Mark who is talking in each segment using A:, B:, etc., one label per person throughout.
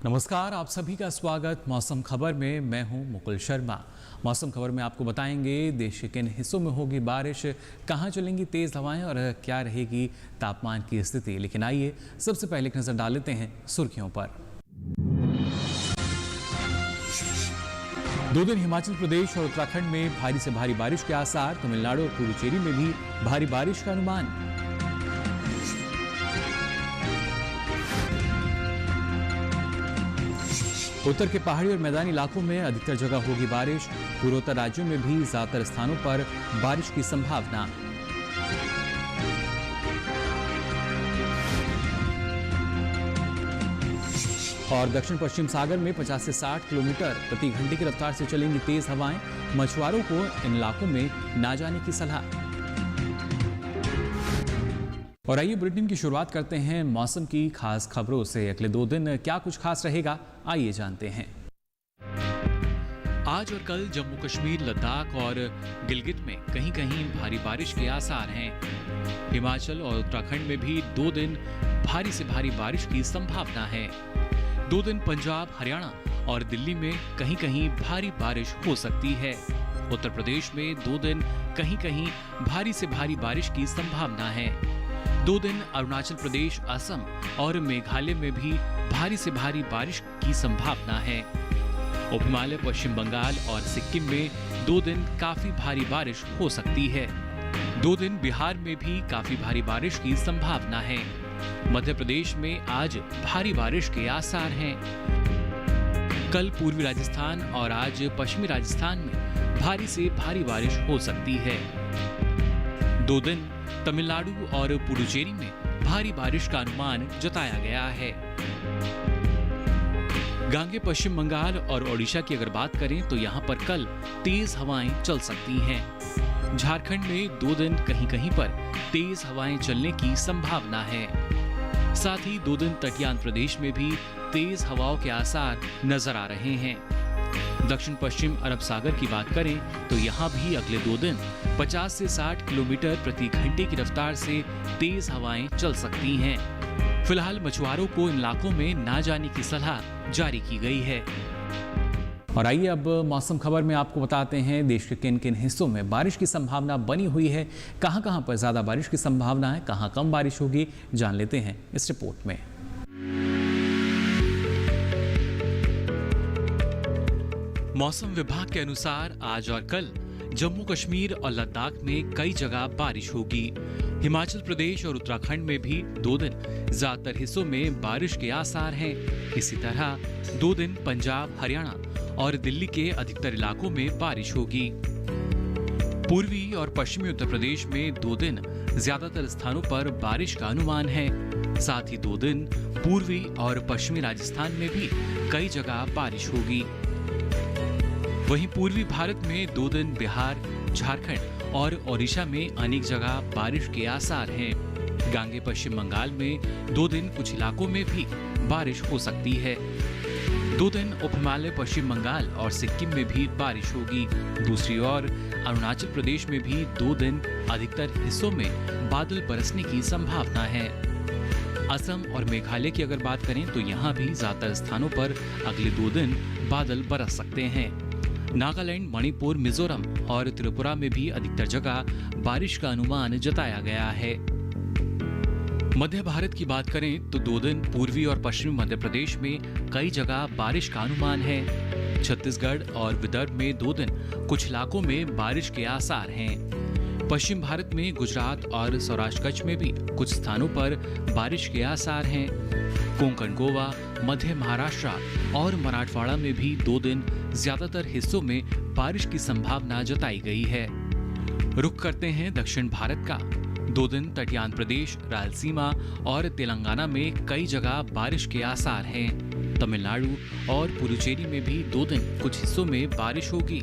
A: नमस्कार, आप सभी का स्वागत मौसम खबर में। मैं हूं मुकुल शर्मा। मौसम खबर में आपको बताएंगे देश के किन हिस्सों में होगी बारिश, कहां चलेंगी तेज हवाएं और क्या रहेगी तापमान की स्थिति। लेकिन आइए सबसे पहले एक नजर डाल लेते हैं सुर्खियों पर। 2 दिन हिमाचल प्रदेश और उत्तराखंड में भारी से भारी बारिश के आसार। तमिलनाडु और पुडुचेरी में भी भारी बारिश का अनुमान। उत्तर के पहाड़ी और मैदानी इलाकों में अधिकतर जगह होगी बारिश। पूर्वोत्तर राज्यों में भी ज्यादातर स्थानों पर बारिश की संभावना। और दक्षिण पश्चिम सागर में 50 से 60 किलोमीटर प्रति घंटे की रफ्तार से चलेंगी तेज हवाएं। मछुआरों को इन इलाकों में ना जाने की सलाह। और आइए बुलेटिन की शुरुआत करते हैं मौसम की खास खबरों से। अगले 2 दिन क्या कुछ खास रहेगा, आइए जानते हैं। आज और कल जम्मू कश्मीर, लद्दाख और गिलगित में कहीं कहीं भारी बारिश के आसार हैं। हिमाचल और उत्तराखंड में भी 2 दिन भारी से भारी बारिश की संभावना है। 2 दिन पंजाब, हरियाणा और दिल्ली में कहीं कहीं भारी बारिश हो सकती है। उत्तर प्रदेश में 2 दिन कहीं कहीं भारी से भारी बारिश की संभावना है। 2 दिन अरुणाचल प्रदेश, असम और मेघालय में भी भारी से भारी बारिश की संभावना है। उप हिमालय, पश्चिम बंगाल और सिक्किम में 2 दिन काफी भारी बारिश हो सकती है। 2 दिन बिहार में भी काफी भारी बारिश की संभावना है। मध्य प्रदेश में आज भारी बारिश के आसार हैं। कल पूर्वी राजस्थान और आज पश्चिमी राजस्थान में भारी से भारी बारिश हो सकती है। 2 दिन तमिलनाडु और पुडुचेरी में भारी बारिश का अनुमान जताया गया है। गांगे पश्चिम बंगाल और ओडिशा की अगर बात करें तो यहां पर कल तेज हवाएं चल सकती हैं। झारखंड में 2 दिन कहीं कहीं पर तेज हवाएं चलने की संभावना है। साथ ही 2 दिन तटीय आंध्र प्रदेश में भी तेज हवाओं के आसार नजर आ रहे हैं। दक्षिण पश्चिम अरब सागर की बात करें तो यहाँ भी अगले 2 दिन 50 से 60 किलोमीटर प्रति घंटे की रफ्तार से तेज हवाएं चल सकती हैं। फिलहाल मछुआरों को इन इलाकों में ना जाने की सलाह जारी की गई है। और आइए अब मौसम खबर में आपको बताते हैं देश के किन किन हिस्सों में बारिश की संभावना बनी हुई है, कहां कहां पर ज्यादा बारिश की संभावना है, कहां कम बारिश होगी, जान लेते हैं इस रिपोर्ट में। मौसम विभाग के अनुसार आज और कल जम्मू कश्मीर और लद्दाख में कई जगह बारिश होगी। हिमाचल प्रदेश और उत्तराखंड में भी 2 दिन ज्यादातर हिस्सों में बारिश के आसार हैं। इसी तरह 2 दिन पंजाब, हरियाणा और दिल्ली के अधिकतर इलाकों में बारिश होगी। पूर्वी और पश्चिमी उत्तर प्रदेश में 2 दिन ज्यादातर स्थानों पर बारिश का अनुमान है। साथ ही 2 दिन पूर्वी और पश्चिमी राजस्थान में भी कई जगह बारिश होगी। वहीं पूर्वी भारत में 2 दिन बिहार, झारखंड और ओडिशा में अनेक जगह बारिश के आसार हैं। गांगे पश्चिम बंगाल में 2 दिन कुछ इलाकों में भी बारिश हो सकती है। 2 दिन उप हिमालय, पश्चिम बंगाल और सिक्किम में भी बारिश होगी। दूसरी ओर अरुणाचल प्रदेश में भी 2 दिन अधिकतर हिस्सों में बादल बरसने की संभावना है। असम और मेघालय की अगर बात करें तो यहाँ भी ज्यादातर स्थानों पर अगले 2 दिन बादल बरस सकते हैं। नागालैंड, मणिपुर, मिजोरम और त्रिपुरा में भी अधिकतर जगह बारिश का अनुमान जताया गया है। मध्य भारत की बात करें तो 2 दिन पूर्वी और पश्चिमी मध्य प्रदेश में कई जगह बारिश का अनुमान है। छत्तीसगढ़ और विदर्भ में 2 दिन कुछ इलाकों में बारिश के आसार हैं। पश्चिम भारत में गुजरात और सौराष्ट्र कच्छ में भी कुछ स्थानों पर बारिश के आसार हैं। कोंकण, गोवा, मध्य महाराष्ट्र और मराठवाड़ा में भी 2 दिन ज्यादातर हिस्सों में बारिश की संभावना जताई गई है। रुख करते हैं दक्षिण भारत का। 2 दिन तटीय आंध्र प्रदेश, रायलसीमा और तेलंगाना में कई जगह बारिश के आसार हैं। तमिलनाडु और पुडुचेरी में भी 2 दिन कुछ हिस्सों में बारिश होगी।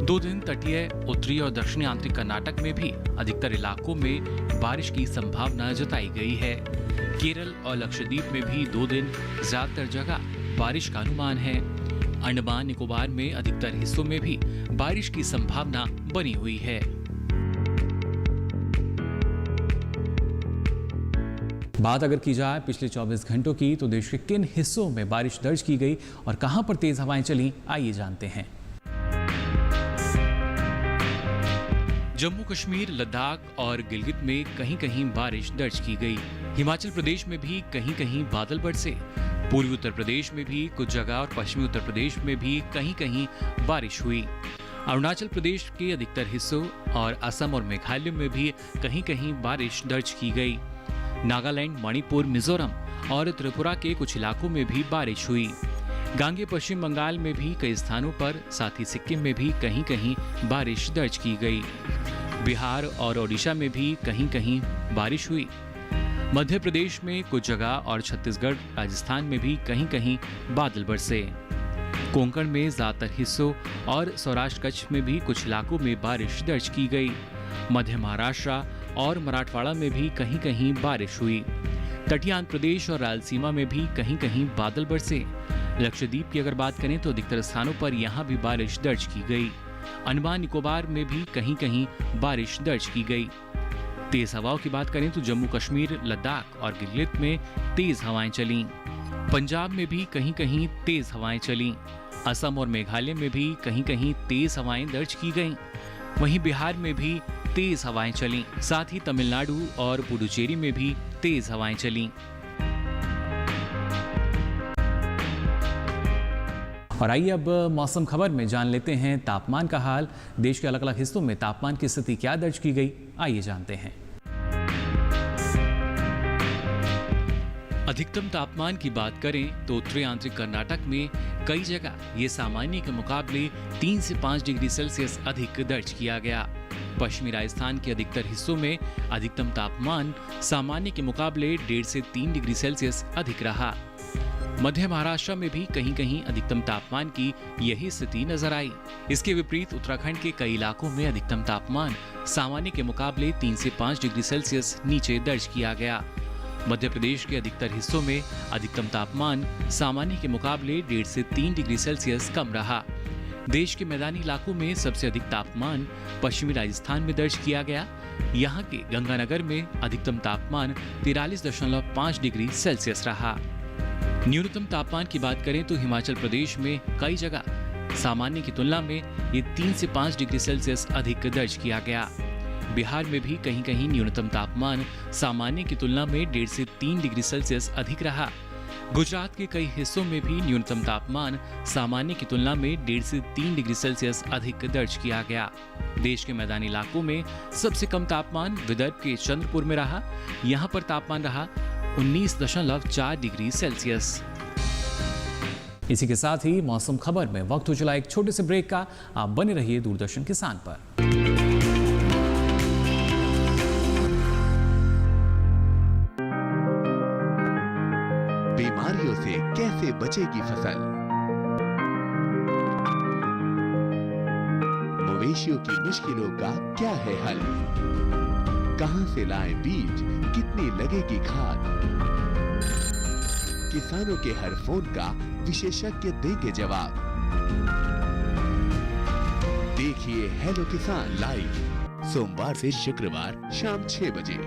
A: 2 दिन तटीय, उत्तरी और दक्षिणी आंतरिक कर्नाटक में भी अधिकतर इलाकों में बारिश की संभावना जताई गई है। केरल और लक्षद्वीप में भी 2 दिन ज्यादातर जगह बारिश का अनुमान है। अंडमान निकोबार में अधिकतर हिस्सों में भी बारिश की संभावना बनी हुई है। बात अगर की जाए पिछले 24 घंटों की, तो देश के किन हिस्सों में बारिश दर्ज की गई और कहां पर तेज हवाएं चली, आइए जानते हैं। जम्मू कश्मीर, लद्दाख और गिलगित में कहीं कहीं बारिश दर्ज की गई। हिमाचल प्रदेश में भी कहीं कहीं बादल बरसे। पूर्वी उत्तर प्रदेश में भी कुछ जगह और पश्चिमी उत्तर प्रदेश में भी कहीं कहीं बारिश हुई। अरुणाचल प्रदेश के अधिकतर हिस्सों और असम और मेघालय में भी कहीं कहीं बारिश दर्ज की गई। नागालैंड, मणिपुर, मिजोरम और त्रिपुरा के कुछ इलाकों में भी बारिश हुई। गांगे पश्चिम बंगाल में भी कई स्थानों पर, साथ ही सिक्किम में भी कहीं कहीं बारिश दर्ज की गई। बिहार और ओडिशा में भी कहीं कहीं बारिश हुई। मध्य प्रदेश में कुछ जगह और छत्तीसगढ़, राजस्थान में भी कहीं कहीं बादल बरसे। कोंकण में ज्यादातर हिस्सों और सौराष्ट्र कच्छ में भी कुछ इलाकों में बारिश दर्ज की गई। मध्य महाराष्ट्र और मराठवाड़ा में भी कहीं कहीं बारिश हुई। तटीय आंध्र प्रदेश और रायलसीमा में भी कहीं कहीं बादल बरसे। लक्षद्वीप की अगर बात करें तो अधिकतर स्थानों पर यहाँ भी बारिश दर्ज की गई। अंडमान निकोबार में भी कहीं कहीं बारिश दर्ज की गई। तेज हवाओं की बात करें तो जम्मू कश्मीर, लद्दाख और गिलगित में तेज हवाएं चलीं। पंजाब में भी कहीं कहीं तेज हवाएं चलीं। असम और मेघालय में भी कहीं कहीं तेज हवाएं दर्ज की गईं। वहीं बिहार में भी तेज हवाएं चलीं। साथ ही तमिलनाडु और पुडुचेरी में भी तेज हवाएं चलीं। और आइए अब मौसम खबर में जान लेते हैं तापमान का हाल। देश के अलग अलग हिस्सों में तापमान की स्थिति क्या दर्ज की गई, आइए जानते हैं। अधिकतम तापमान की बात करें तो उत्तरी आंतरिक कर्नाटक में कई जगह ये सामान्य के मुकाबले 3 से 5 डिग्री सेल्सियस अधिक दर्ज किया गया। पश्चिमी राजस्थान के अधिकतर हिस्सों में अधिकतम तापमान सामान्य के मुकाबले 1.5 से 3 डिग्री सेल्सियस अधिक रहा। मध्य महाराष्ट्र में भी कहीं कहीं अधिकतम तापमान की यही स्थिति नजर आई। इसके विपरीत उत्तराखंड के कई इलाकों में अधिकतम तापमान सामान्य के मुकाबले 3 से 5 डिग्री सेल्सियस नीचे दर्ज किया गया। मध्य प्रदेश के अधिकतर हिस्सों में अधिकतम तापमान सामान्य के मुकाबले 1.5 से 3 डिग्री सेल्सियस कम रहा। देश के मैदानी इलाकों में सबसे अधिक तापमान पश्चिमी राजस्थान में दर्ज किया गया। यहाँ के गंगानगर में अधिकतम तापमान 43.5 डिग्री सेल्सियस रहा। न्यूनतम तापमान की बात करें तो हिमाचल प्रदेश में कई जगह सामान्य की तुलना में ये 3 से 5 डिग्री सेल्सियस अधिक दर्ज किया गया। बिहार में भी कहीं कहीं न्यूनतम तापमान सामान्य की तुलना में 1.5 से 3 डिग्री सेल्सियस अधिक रहा। गुजरात के कई हिस्सों में भी न्यूनतम तापमान सामान्य की तुलना में 1.5 से 3 डिग्री सेल्सियस अधिक दर्ज किया गया। देश के मैदानी इलाकों में सबसे कम तापमान विदर्भ के चंद्रपुर में रहा। यहाँ पर तापमान रहा 19.4 डिग्री सेल्सियस। इसी के साथ ही मौसम खबर में वक्त हो चला एक छोटे से ब्रेक का। आप बने रहिए दूरदर्शन किसान पर।
B: बीमारियों से कैसे बचेगी फसल? मवेशियों की मुश्किलों का क्या है हल? कहां से लाएं बीज, कितनी लगेगी खाद? किसानों के हर फोन का विशेषज्ञ देंगे जवाब। देखिए हेलो किसान लाइव सोमवार से शुक्रवार शाम 6 बजे।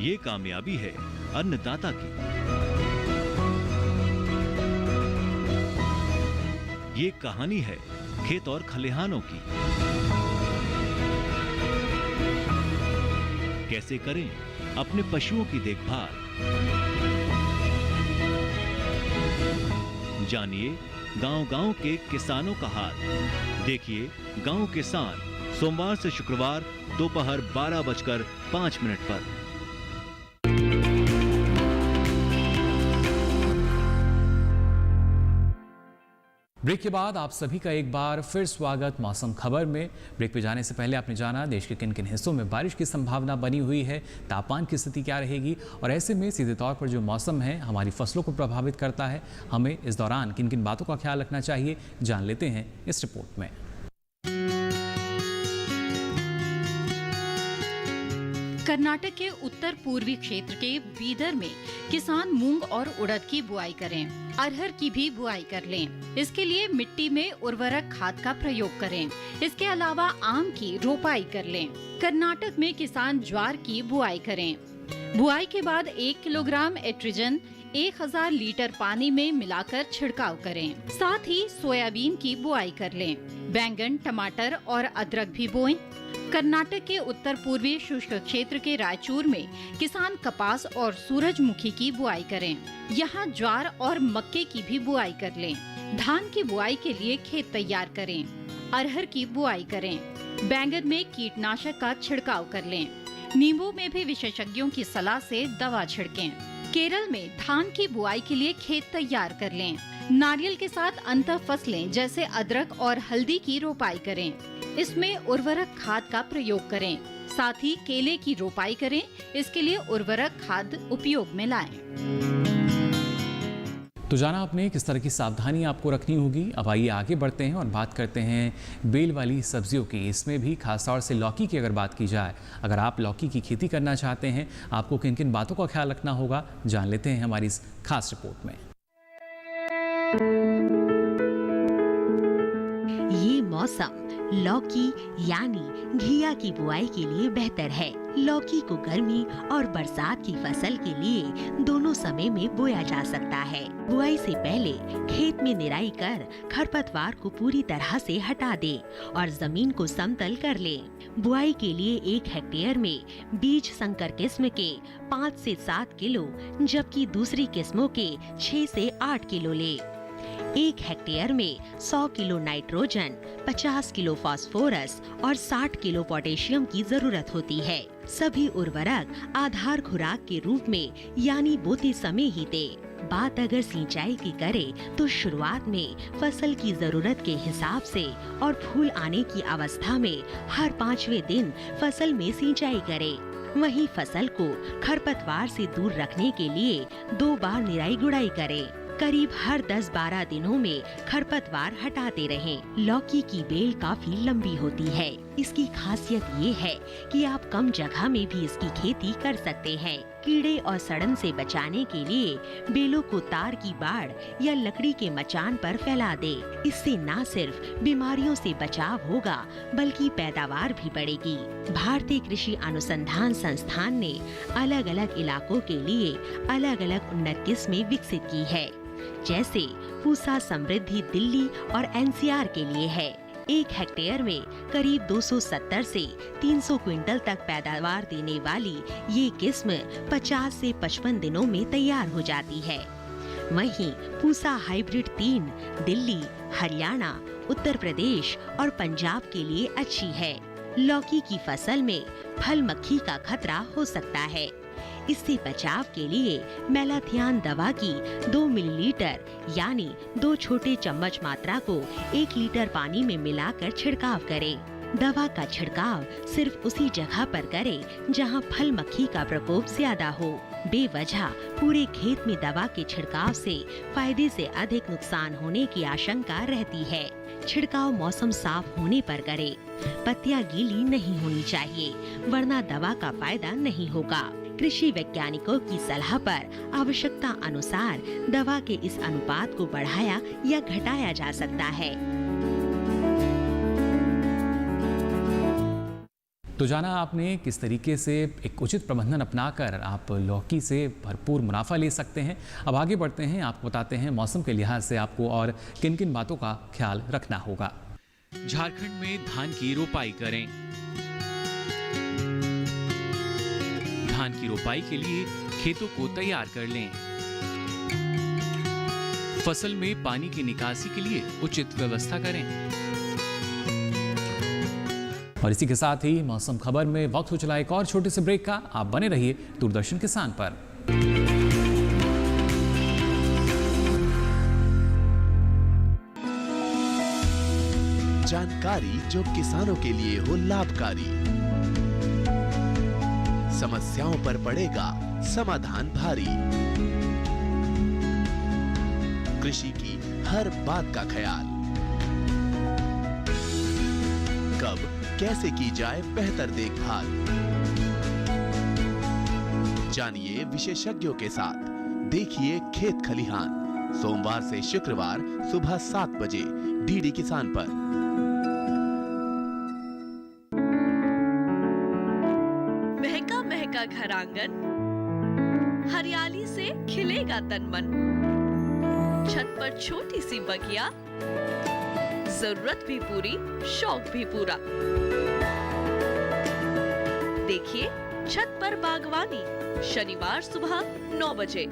C: ये कामयाबी है अन्नदाता की। ये कहानी है खेत और खलिहानों की। कैसे करें अपने पशुओं की देखभाल, जानिए गांव-गांव के किसानों का हाल। देखिए गांव किसान सोमवार से शुक्रवार दोपहर 12:05 पर।
A: ब्रेक के बाद आप सभी का एक बार फिर स्वागत मौसम खबर में। ब्रेक पे जाने से पहले आपने जाना देश के किन किन हिस्सों में बारिश की संभावना बनी हुई है, तापमान की स्थिति क्या रहेगी और ऐसे में सीधे तौर पर जो मौसम है हमारी फसलों को प्रभावित करता है, हमें इस दौरान किन किन बातों का ख्याल रखना चाहिए, जान लेते हैं इस रिपोर्ट में।
D: कर्नाटक के उत्तर पूर्वी क्षेत्र के बीदर में किसान मूंग और उड़द की बुआई करें। अरहर की भी बुआई कर लें। इसके लिए मिट्टी में उर्वरक खाद का प्रयोग करें। इसके अलावा आम की रोपाई कर लें। कर्नाटक में किसान ज्वार की बुआई करें। बुआई के बाद 1 किलोग्राम एट्रिजन 1000 लीटर पानी में मिलाकर छिड़काव करें। साथ ही सोयाबीन की बुआई कर लें। बैंगन, टमाटर और अदरक भी बोएं। कर्नाटक के उत्तर पूर्वी शुष्क क्षेत्र के रायचूर में किसान कपास और सूरजमुखी की बुआई करें। यहाँ ज्वार और मक्के की भी बुआई कर लें। धान की बुआई के लिए खेत तैयार करें। अरहर की बुआई करें। बैंगन में कीटनाशक का छिड़काव कर लें। नींबू में भी विशेषज्ञों की सलाह से दवा छिड़कें। केरल में धान की बुआई के लिए खेत तैयार कर लें। नारियल के साथ अंतर फसलें जैसे अदरक और हल्दी की रोपाई करें। इसमें उर्वरक खाद का प्रयोग करें। साथ ही केले की रोपाई करें। इसके लिए उर्वरक खाद उपयोग में लाएं।
A: तो जाना आपने किस तरह की सावधानी आपको रखनी होगी। अब आइए आगे बढ़ते हैं और बात करते हैं बेल वाली सब्जियों की। इसमें भी खासतौर से लौकी की अगर बात की जाए, अगर आप लौकी की खेती करना चाहते हैं, आपको किन किन बातों का ख्याल रखना होगा, जान लेते हैं हमारी इस खास रिपोर्ट में।
E: ये मौसम लौकी यानी घिया की बुआई के लिए बेहतर है। लौकी को गर्मी और बरसात की फसल के लिए दोनों समय में बोया जा सकता है। बुआई से पहले खेत में निराई कर खरपतवार को पूरी तरह से हटा दे और जमीन को समतल कर ले। बुआई के लिए 1 हेक्टेयर में बीज संकर किस्म के 5 से 7 किलो जबकि दूसरी किस्मों के 6 से 8 किलो ले। 1 हेक्टेयर में 100 किलो नाइट्रोजन, 50 किलो फास्फोरस और 60 किलो पोटेशियम की जरूरत होती है। सभी उर्वरक आधार खुराक के रूप में यानी बोते समय ही दे। बात अगर सिंचाई की करे तो शुरुआत में फसल की जरूरत के हिसाब से और फूल आने की अवस्था में हर 5वें दिन फसल में सिंचाई करे। वहीं फसल को खरपतवार से दूर रखने के लिए 2 बार निराई गुड़ाई करे। करीब हर 10-12 दिनों में खरपतवार हटाते रहें। लौकी की बेल काफी लंबी होती है। इसकी खासियत ये है कि आप कम जगह में भी इसकी खेती कर सकते हैं। कीड़े और सड़न से बचाने के लिए बेलों को तार की बाड़ या लकड़ी के मचान पर फैला दे। इससे न सिर्फ बीमारियों से बचाव होगा बल्कि पैदावार भी बढ़ेगी। भारतीय कृषि अनुसंधान संस्थान ने अलग अलग इलाकों के लिए अलग अलग उन्नत किस्में विकसित की है। जैसे पूसा समृद्धि दिल्ली और एनसीआर के लिए है। 1 हेक्टेयर में करीब 270 से 300 क्विंटल तक पैदावार देने वाली ये किस्म 50 से 55 दिनों में तैयार हो जाती है। वहीं पूसा हाइब्रिड 3 दिल्ली, हरियाणा, उत्तर प्रदेश और पंजाब के लिए अच्छी है। लौकी की फसल में फल मक्खी का खतरा हो सकता है। इससे बचाव के लिए मेलाथियान दवा की 2 मिलीलीटर यानी 2 छोटे चम्मच मात्रा को 1 लीटर पानी में मिलाकर छिड़काव करें। दवा का छिड़काव सिर्फ उसी जगह पर करें जहां फल मक्खी का प्रकोप ज्यादा हो। बेवजह पूरे खेत में दवा के छिड़काव से फायदे से अधिक नुकसान होने की आशंका रहती है। छिड़काव मौसम साफ होने पर करें। पत्तियां गीली नहीं होनी चाहिए वरना दवा का फायदा नहीं होगा। कृषि वैज्ञानिकों की सलाह पर आवश्यकता अनुसार दवा के इस अनुपात को बढ़ाया या घटाया जा सकता है।
A: तो जाना आपने किस तरीके से एक उचित प्रबंधन अपनाकर आप लौकी से भरपूर मुनाफा ले सकते हैं। अब आगे बढ़ते हैं, आपको बताते हैं मौसम के लिहाज से आपको और किन किन बातों का ख्याल रखना होगा। झारखंड में धान की रोपाई करें। धान की रोपाई के लिए खेतों को तैयार कर लें। फसल में पानी की निकासी के लिए उचित व्यवस्था करें। और इसी के साथ ही मौसम खबर में वक्त हो चला एक और छोटे से ब्रेक का। आप बने रहिए दूरदर्शन किसान पर।
B: जानकारी जो किसानों के लिए हो लाभकारी, समस्याओं पर पड़ेगा समाधान भारी, कृषि की हर बात का ख्याल, कब कैसे की जाए बेहतर देखभाल, जानिए विशेषज्ञों के साथ। देखिए खेत खलिहान सोमवार से शुक्रवार सुबह 7 बजे डीडी किसान पर।
F: महका महका घर आंगन, हरियाली से खिलेगा तन मन। छत पर छोटी सी बगिया, जरूरत भी पूरी, शौक भी पूरा। देखिए छत पर बागवानी, शनिवार सुबह 9 बजे।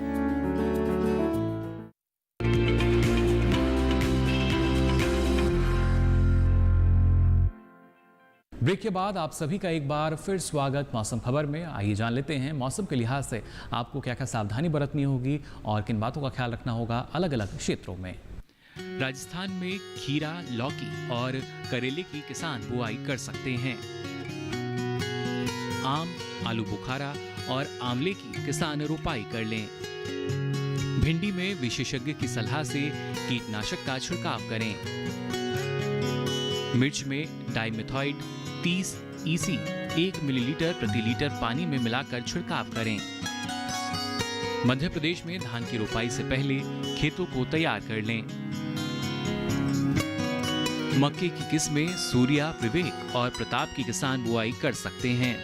A: ब्रेक के बाद आप सभी का एक बार फिर स्वागत मौसम खबर में। आइए जान लेते हैं मौसम के लिहाज से आपको क्या क्या सावधानी बरतनी होगी और किन बातों का ख्याल रखना होगा अलग अलग क्षेत्रों में। राजस्थान में खीरा, लौकी और करेले की किसान बुआई कर सकते हैं। आम, आलू बुखारा और आंवले की किसान रोपाई कर लें। भिंडी में विशेषज्ञ की सलाह से कीटनाशक का छिड़काव करें। मिर्च में डाइमेथॉइड 30 EC 1 मिलीलीटर प्रति लीटर पानी में मिलाकर छिड़काव करें। मध्य प्रदेश में धान की रोपाई से पहले खेतों को तैयार कर लें। मक्के की किस्में सूर्या, विवेक और प्रताप की किसान बुआई कर सकते हैं।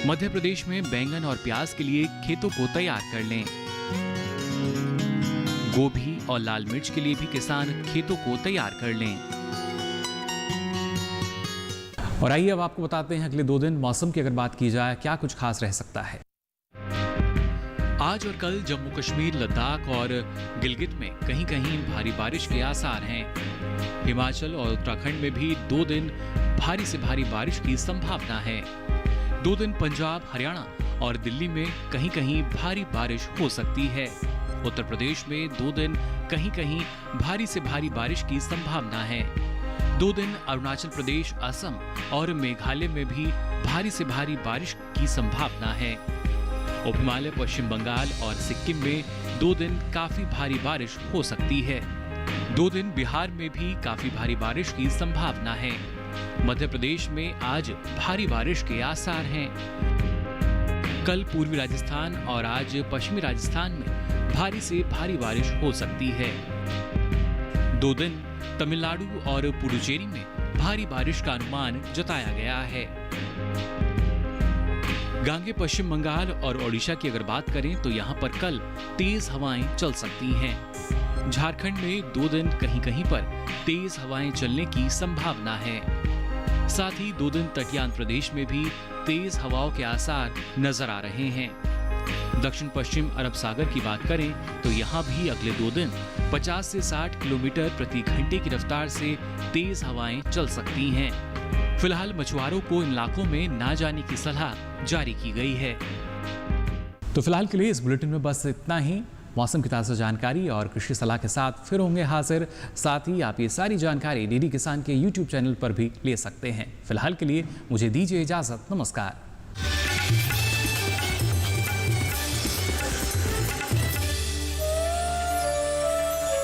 A: मध्य प्रदेश में बैंगन और प्याज के लिए खेतों को तैयार कर लें। गोभी और लाल मिर्च के लिए भी किसान खेतों को तैयार कर लें। और आइए अब आपको बताते हैं अगले 2 दिन मौसम की अगर बात की जाए क्या कुछ खास रह सकता है। आज और कल जम्मू कश्मीर, लद्दाख और गिलगित में कहीं कहीं भारी बारिश के आसार हैं। हिमाचल और उत्तराखंड में भी 2 दिन भारी से भारी बारिश की संभावना है। 2 दिन पंजाब, हरियाणा और दिल्ली में कहीं कहीं भारी बारिश हो सकती है। उत्तर प्रदेश में 2 दिन कहीं कहीं भारी से भारी बारिश की संभावना है। 2 दिन अरुणाचल प्रदेश, असम और मेघालय में भी भारी से भारी बारिश की संभावना है। उप हिमालय, पश्चिम बंगाल और सिक्किम में 2 दिन काफी भारी बारिश हो सकती है। 2 दिन बिहार में भी काफी भारी बारिश की संभावना है। मध्य प्रदेश में आज भारी बारिश के आसार हैं। कल पूर्वी राजस्थान और आज पश्चिमी राजस्थान में भारी से भारी बारिश हो सकती है। 2 दिन तमिलनाडु और पुडुचेरी में भारी बारिश का अनुमान जताया गया है। गांगे पश्चिम बंगाल और ओडिशा की अगर बात करें तो यहाँ पर कल तेज हवाएं चल सकती हैं। झारखंड में 2 दिन कहीं कहीं पर तेज हवाएं चलने की संभावना है। साथ ही 2 दिन तटीय आंध्र प्रदेश में भी तेज हवाओं के आसार नजर आ रहे हैं। दक्षिण पश्चिम अरब सागर की बात करें तो यहाँ भी अगले 2 दिन 50 से 60 किलोमीटर प्रति घंटे की रफ्तार से तेज हवाएं चल सकती हैं। फिलहाल मछुआरों को इन इलाकों में ना जाने की सलाह जारी की गई है। तो फिलहाल के लिए इस बुलेटिन में बस इतना ही। मौसम की ताज़ा जानकारी और कृषि सलाह के साथ फिर होंगे हाजिर। साथ ही आप ये सारी जानकारी डीडी किसान के YouTube चैनल पर भी ले सकते हैं। फिलहाल के लिए मुझे दीजिए इजाजत। नमस्कार।